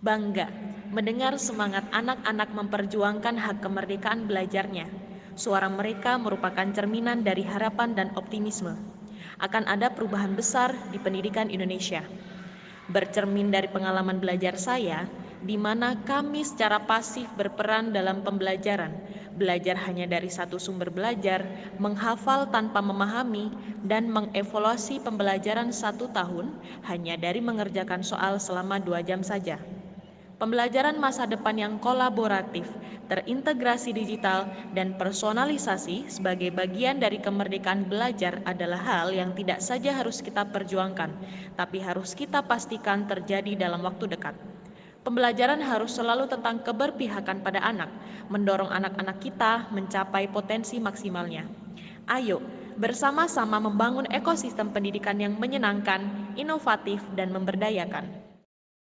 Bangga mendengar semangat anak-anak memperjuangkan hak kemerdekaan belajarnya. Suara mereka merupakan cerminan dari harapan dan optimisme. Akan ada perubahan besar di pendidikan Indonesia. Bercermin dari pengalaman belajar saya, di mana kami secara pasif berperan dalam pembelajaran, belajar hanya dari satu sumber belajar, menghafal tanpa memahami, dan mengevaluasi pembelajaran 1 tahun hanya dari mengerjakan soal selama 2 jam saja. Pembelajaran masa depan yang kolaboratif, terintegrasi digital, dan personalisasi sebagai bagian dari kemerdekaan belajar adalah hal yang tidak saja harus kita perjuangkan, tapi harus kita pastikan terjadi dalam waktu dekat. Pembelajaran harus selalu tentang keberpihakan pada anak, mendorong anak-anak kita mencapai potensi maksimalnya. Ayo, bersama-sama membangun ekosistem pendidikan yang menyenangkan, inovatif, dan memberdayakan.